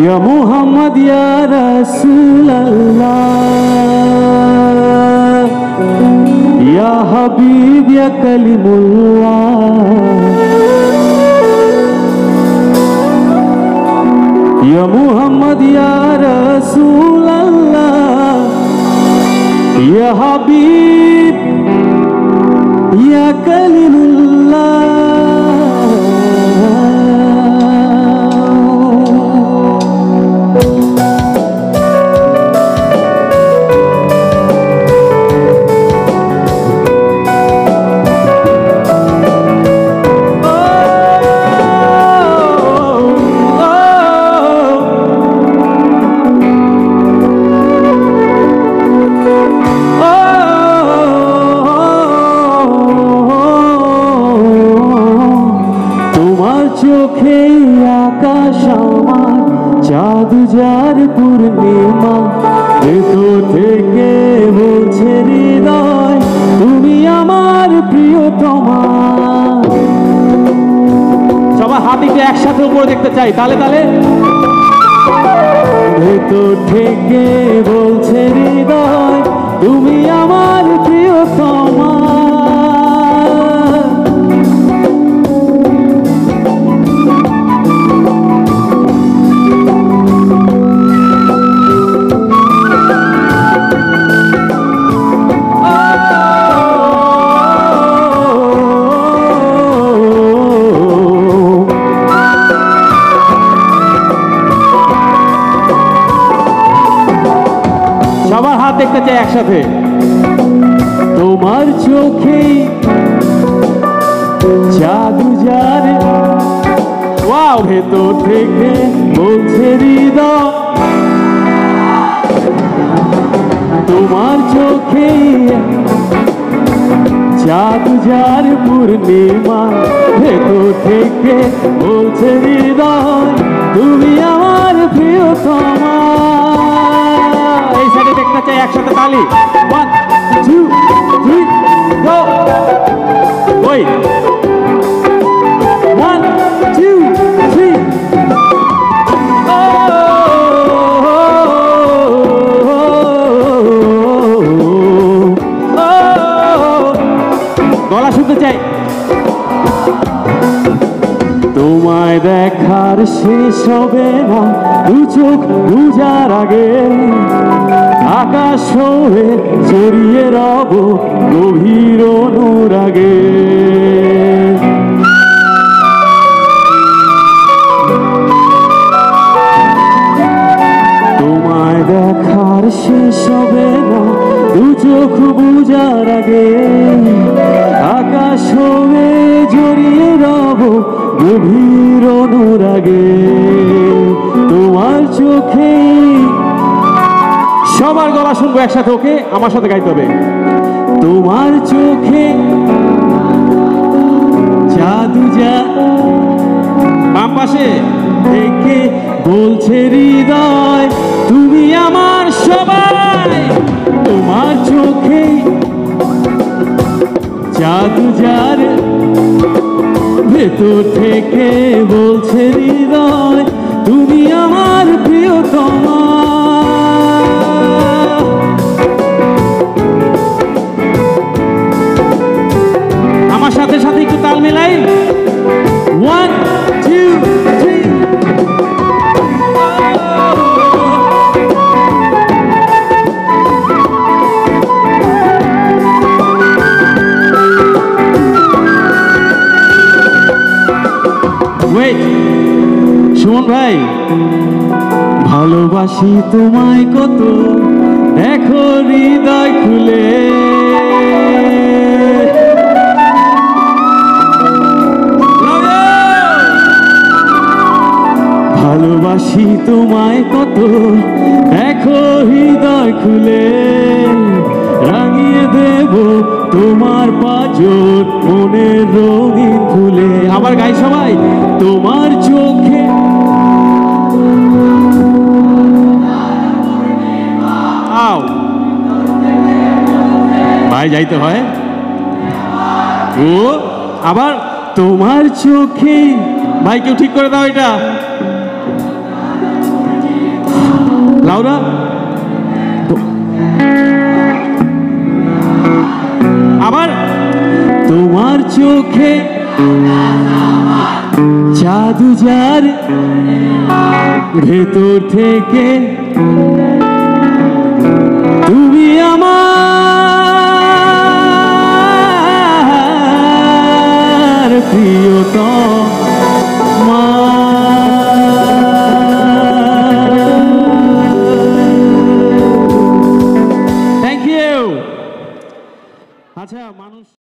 Ya Muhammad ya Rasulullah, Ya Habib ya Kalimullah, Ya Muhammad ya Rasulullah, Ya Habib ya Kalimullah. চোখে আকাশ আমার চাঁদ যার পূর্ণিমা, ভেতর থেকে বলছে হৃদয় তুমি আমার প্রিয়তমা। সবাই হাত একটু একসাথে উপরে দেখতে চাই, তালে তালে। ভেতর থেকে বলছে হৃদয় তুমি আমার প্রিয়তমা। সবার হাত দেখতে চাই একসাথে। তোমার চোখে জাদু জারে, ওয়াও, ভেতর থেকে বলছে হৃদয় তোমার চোখে জাদু জার পূর্ণিমা, ভেতর থেকে বলছে হৃদয় তুমি আমার প্রিয়তমা। এই সাইডে দেখতে চাই একসাথে তালি। 1 2 3 গো। ওই 1 2 3। গলা শুনতে চাই। তোমায় দেখার শেষ হবে না দু চোখ বুঝার আগে, আকাশ হয়ে জড়িয়ে রব গভীর অনুরাগে। তোমায় দেখার শেষ হবে না দু চোখ বুঝার আগে, আকাশ হয়ে জড়িয়ে রব গভীর অনুরাগে। তোমার চোখে, সবার গলা শুনবো একসাথে, ওকে? আমার সাথে গাইতে হবে। তোমার চোখে জাদু যা, বাম পাশে থেকে বলছে হৃদয় তুমি আমার সবাই। তোমার চোখে জাদু যার, ভেতর থেকে বলছে হৃদয় তুমি আমার প্রিয়তমা। আমার সাথে সাথে একটু তাল মেলাই। 1 2 3। ওয়েট, সুমন ভাই, ভালোবাসি তোমায় কত দেখো হৃদয় খুলে, ভালোবাসি তোমায় কত দেখো হৃদয় খুলে, রাঙিয়ে ভরিয়ে দেব তোমার পাঁজর মনের রঙিন ফুলে। আবার গাই সবাই, তোমার চোখে আও ভাই যাইতে হয়। ও আবার তোমার চোখে, ভাই কেউ ঠিক করে দাও এটা। লাউরা আবার তোমার চোখে জাদু যার ভেতর থেকে তুমি আমার প্রিয়তম।